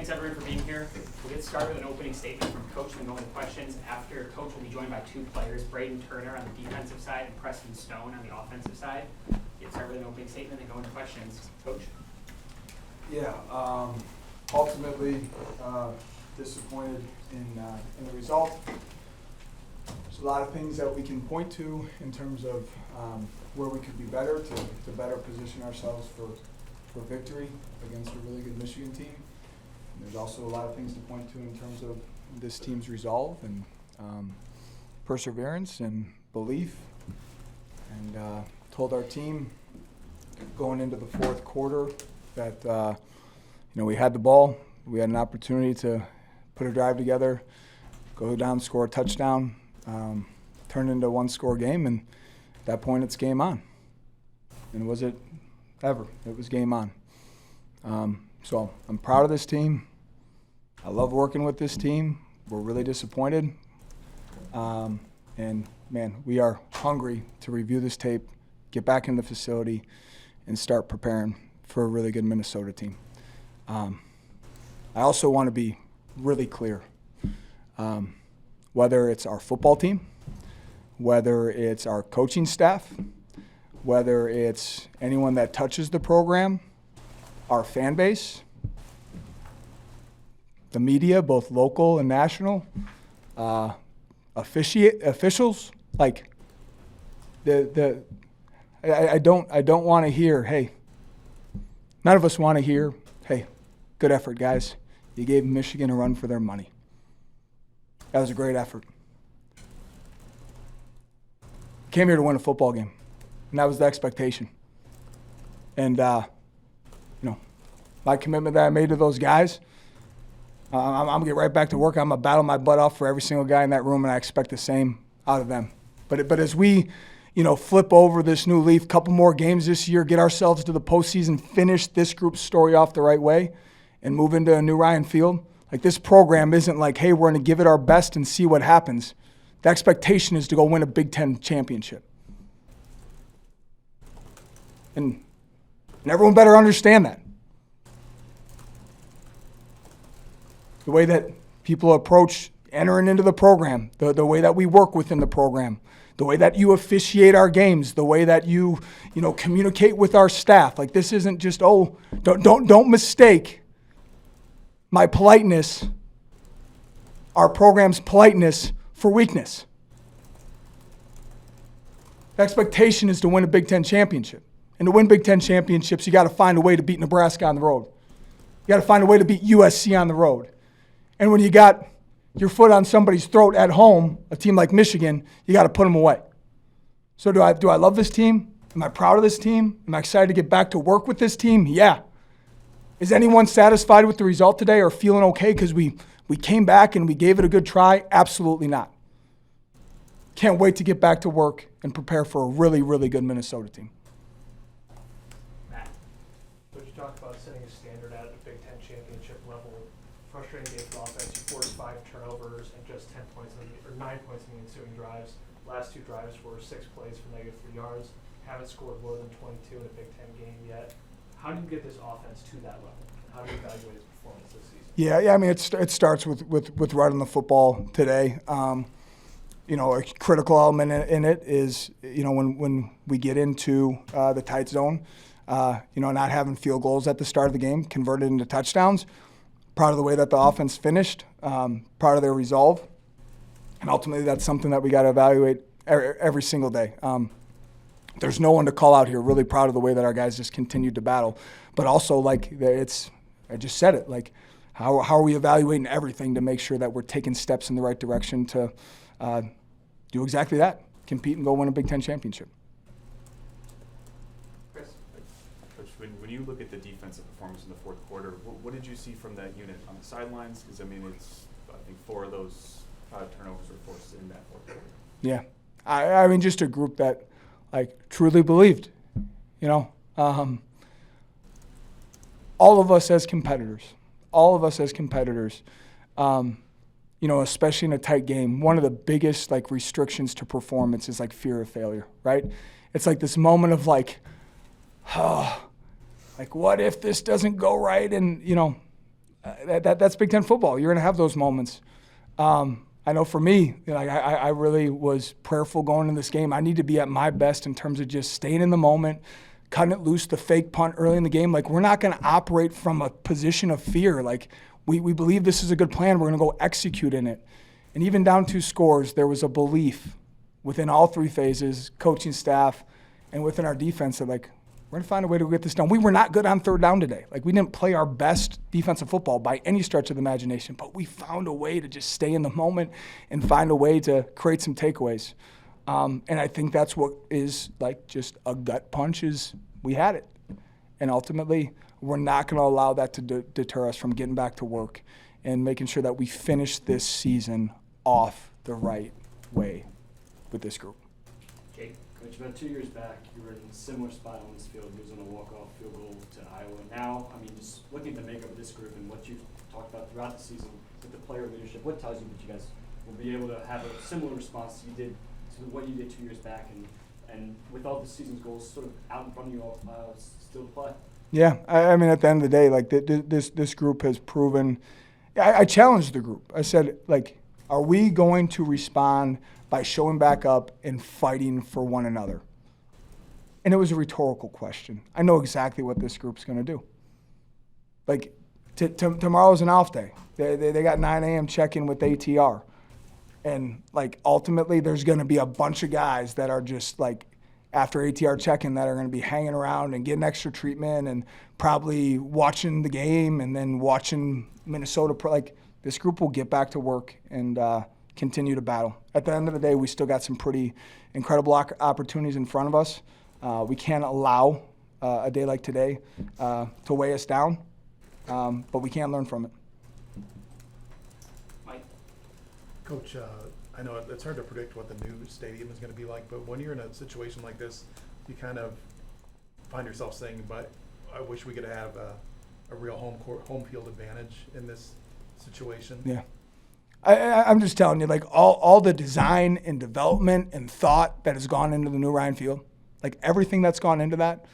Thanks everyone for being here. We'll get started with an opening statement from Coach and then go into questions. After Coach will be joined by two players, Braden Turner on the defensive side and Preston Stone on the offensive side. Get started with an opening statement and then go into questions. Coach? Yeah, ultimately disappointed in the result. There's a lot of things that we can point to in terms of where we could be better to better position ourselves for victory against a really good Michigan team. And there's also a lot of things to point to in terms of this team's resolve and perseverance and belief. And told our team going into the fourth quarter that we had the ball, we had an opportunity to put a drive together, go down, score a touchdown, turn into a one-score game, and at that point it's game on. And was it ever? It was game on. So I'm proud of this team. I love working with this team. We're really disappointed. And, man, we are hungry to review this tape, get back in the facility, and start preparing for a really good Minnesota team. I also want to be really clear. Whether it's our football team, whether it's our coaching staff, whether it's anyone that touches the program, our fan base, the media, both local and national, officials, like I don't want to hear, hey, none of us want to hear, hey, good effort, guys. You gave Michigan a run for their money. That was a great effort. Came here to win a football game, and that was the expectation. And, my commitment that I made to those guys, I'm going to get right back to work. I'm going to battle my butt off for every single guy in that room, and I expect the same out of them. But as we, flip over this new leaf, couple more games this year, get ourselves to the postseason, finish this group's story off the right way, and move into a new Wrigley Field, like this program isn't like, hey, we're going to give it our best and see what happens. The expectation is to go win a Big Ten championship. And everyone better understand that. The way that people approach entering into the program, the way that we work within the program, the way that you officiate our games, the way that you communicate with our staff. Like this isn't just, don't mistake my politeness, our program's politeness, for weakness. The expectation is to win a Big Ten championship. And to win Big Ten championships, you got to find a way to beat Nebraska on the road. You got to find a way to beat USC on the road. And when you got your foot on somebody's throat at home, a team like Michigan, you got to put them away. So do I love this team? Am I proud of this team? Am I excited to get back to work with this team? Yeah. Is anyone satisfied with the result today or feeling okay because we came back and we gave it a good try? Absolutely not. Can't wait to get back to work and prepare for a really, really good Minnesota team. Matt? Coach, you talked about setting a standard at the Big Ten championship level. Frustrating game for offense. You forced 5 turnovers and just 9 points in the ensuing drives. Last 2 drives were 6 plays for negative 3 yards. Haven't scored more than 22 in a Big Ten game yet. How do you get this offense to that level? How do you evaluate his performance this season? Yeah. I mean, it starts with running the football today. A critical element in it is, when we get into the tight zone, not having field goals at the start of the game, converted into touchdowns. Proud of the way that the offense finished, proud of their resolve. And ultimately, that's something that we got to evaluate every single day. There's no one to call out here. Really proud of the way that our guys just continued to battle. But also, I just said it, how are we evaluating everything to make sure that we're taking steps in the right direction to do exactly that, compete and go win a Big Ten championship. Chris? Coach, when you look at the defensive performance in the fourth quarter, what did you see from that unit on the sidelines? Because, I think 4 of those 5 turnovers were forced in that fourth quarter. Yeah. I mean, just a group that, truly believed, all of us as competitors, especially in a tight game, one of the biggest, restrictions to performance is, fear of failure, right? It's this moment of, what if this doesn't go right? And, That's Big Ten football. You're going to have those moments. I know for me, I really was prayerful going into this game. I need to be at my best in terms of just staying in the moment, cutting it loose, the fake punt early in the game. Like, we're not going to operate from a position of fear. Like, we believe this is a good plan. We're going to go execute in it. And even down 2 scores, there was a belief within all 3 phases, coaching staff, and within our defense that, like, we're going to find a way to get this done. We were not good on 3rd down today. Like, we didn't play our best defensive football by any stretch of the imagination, but we found a way to just stay in the moment and find a way to create some takeaways. And I think that's what is, like, just a gut punch is we had it. And ultimately, we're not going to allow that to deter us from getting back to work and making sure that we finish this season off the right way with this group. Jake? Coach, about 2 years back, you were in a similar spot on this field, losing a walk-off field goal to Iowa. Now, I mean, just looking at the makeup of this group and what you've talked about throughout the season with the player leadership, what tells you that you guys will be able to have a similar response you did to what you did 2 years back, and with all the season's goals sort of out in front of you all, still to play? Yeah, I mean, at the end of the day, like, this group has proven. I challenged the group. I said, like, are we going to respond by showing back up and fighting for one another? And it was a rhetorical question. I know exactly what this group's going to do. Like, tomorrow's an off day. They got 9 a.m. check-in with ATR. And, like, ultimately there's going to be a bunch of guys that are just, like, after ATR check-in that are going to be hanging around and getting extra treatment and probably watching the game and then watching Minnesota. Like, this group will get back to work and continue to battle. At the end of the day, we still got some pretty incredible opportunities in front of us. We can't allow a day like today to weigh us down, but we can learn from it. Mike? Coach, I know it's hard to predict what the new stadium is going to be like, but when you're in a situation like this, you kind of find yourself saying, but I wish we could have a real home field advantage in this situation. Yeah. I'm just telling you, like, all the design and development and thought that has gone into the new Ryan Field, like, everything that's gone into that,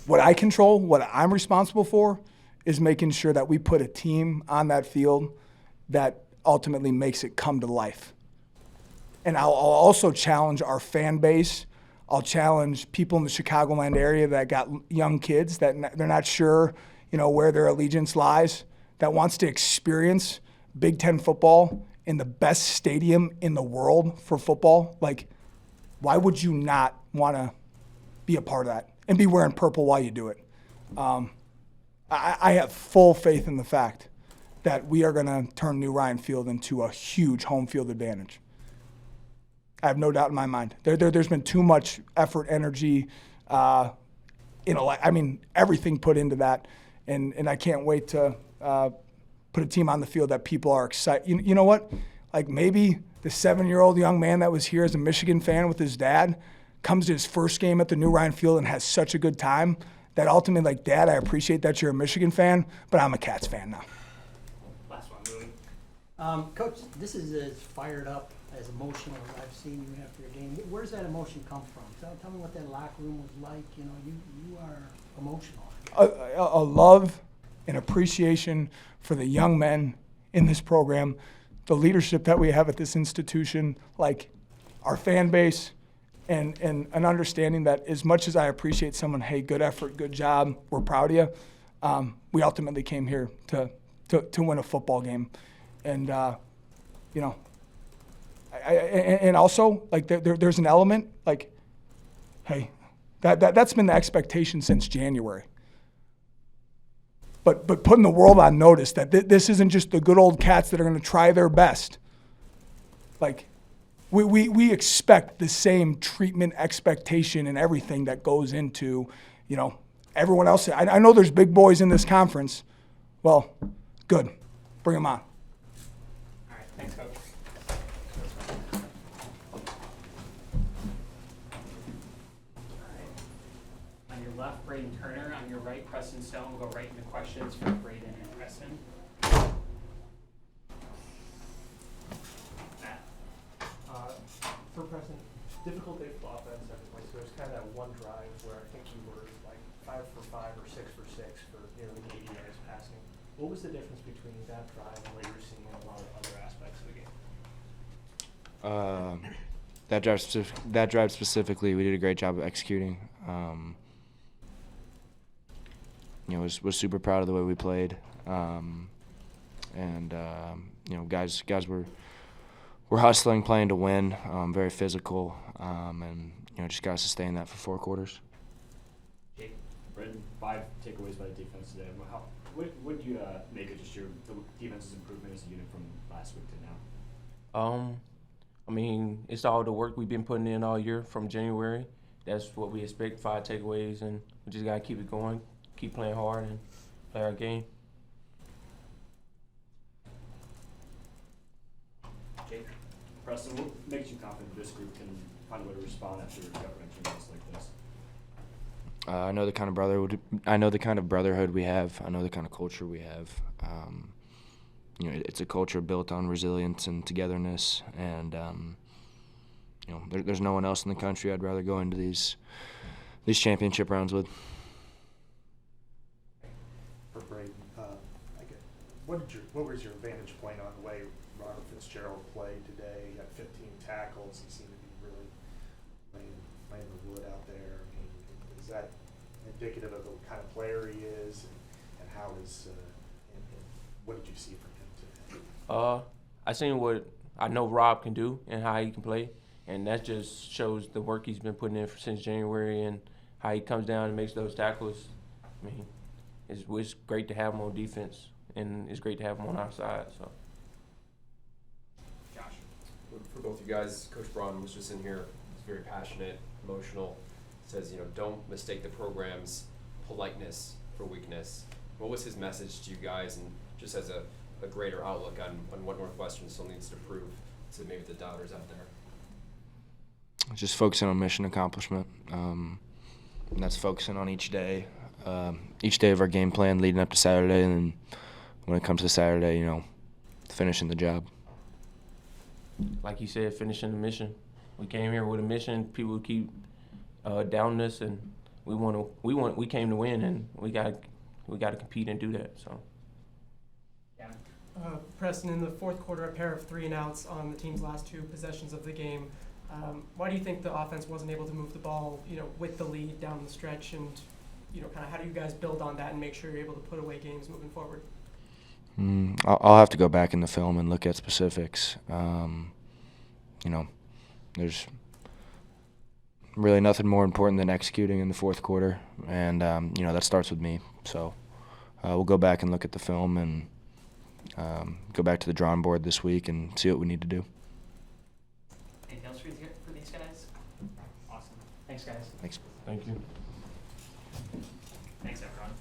what I control, what I'm responsible for, is making sure that we put a team on that field that ultimately makes it come to life. And I'll also challenge our fan base. I'll challenge people in the Chicagoland area that got young kids that they're not sure, where their allegiance lies, that wants to experience Big Ten football in the best stadium in the world for football. Like, why would you not want to be a part of that and be wearing purple while you do it? I have full faith in the fact that we are going to turn New Ryan Field into a huge home field advantage. I have no doubt in my mind. There's been too much effort, energy, everything put into that, and I can't wait to put a team on the field that people are excited. You know what? Like, maybe the 7-year-old young man that was here as a Michigan fan with his dad comes to his first game at the New Ryan Field and has such a good time that ultimately, like, Dad, I appreciate that you're a Michigan fan, but I'm a Cats fan now. Last one, Louie. Coach, this is as fired up, as emotional as I've seen you after a game. Where's that emotion come from? Tell me what that locker room was like. You are emotional. A love and appreciation for the young men in this program, the leadership that we have at this institution, like our fan base, and an understanding that as much as I appreciate someone, hey, good effort, good job, we're proud of you, we ultimately came here to win a football game. And, and also, like, there's an element, like, hey, that's been the expectation since January. But putting the world on notice that this isn't just the good old Cats that are going to try their best. Like, we expect the same treatment, expectation, and everything that goes into, everyone else. I know there's big boys in this conference. Well, good. Bring them on. All right, thanks, Coach. On your left, Braden Turner. On your right, Preston Stone. We'll go right into questions for Braden and Preston. Matt? For Preston, difficult day for offense every place. There's kind of that one drive where I think you were like 5 for 5 or 6 for 6 for nearly 80 yards. What was the difference between that drive and what you were seeing in a lot of other aspects of the game? That drive specifically, we did a great job of executing. Was super proud of the way we played, guys were hustling, playing to win, very physical, and just got to sustain that for 4 quarters. Jake? Braden, 5 takeaways by the defense today. What do you make of just the defense's improvement as a unit from last week to now? It's all the work we've been putting in all year from January. That's what we expect, 5 takeaways, and we just got to keep it going, keep playing hard, and play our game. Jake? Preston, what makes you confident this group can find a way to respond after gut-wrenching loss like this? I know the kind of brotherhood we have. I know the kind of culture we have. It's a culture built on resilience and togetherness, and there's no one else in the country I'd rather go into these championship rounds with. For Braden, what was your vantage point on the way Robert Fitzgerald played today? He had 15 tackles. He seemed to be really laying the wood out there. Is that indicative of the kind of player he is, and how is what did you see from him today? I seen what I know Rob can do and how he can play, and that just shows the work he's been putting in since January and how he comes down and makes those tackles. It's great to have him on defense, and it's great to have him on our side. So. Josh? For both you guys, Coach Braun was just in here. He's very passionate, emotional. Says, don't mistake the program's politeness for weakness. What was his message to you guys, and just as a greater outlook on what Northwestern still needs to prove to maybe the doubters out there? Just focusing on mission accomplishment. And that's focusing on each day of our game plan leading up to Saturday, and then when it comes to Saturday, finishing the job. Like you said, finishing the mission. We came here with a mission. People keep doubting us, and we came to win, and we got to compete and do that. So. Yeah. Preston, in the fourth quarter, a pair of 3-and-outs on the team's last 2 possessions of the game. Why do you think the offense wasn't able to move the ball, with the lead down the stretch, and kind of how do you guys build on that and make sure you're able to put away games moving forward? I'll have to go back in the film and look at specifics. There's really nothing more important than executing in the fourth quarter, and that starts with me. So we'll go back and look at the film and go back to the drawing board this week and see what we need to do. Anything else for these guys? Awesome. Thanks, guys. Thanks. Thank you. Thanks, everyone.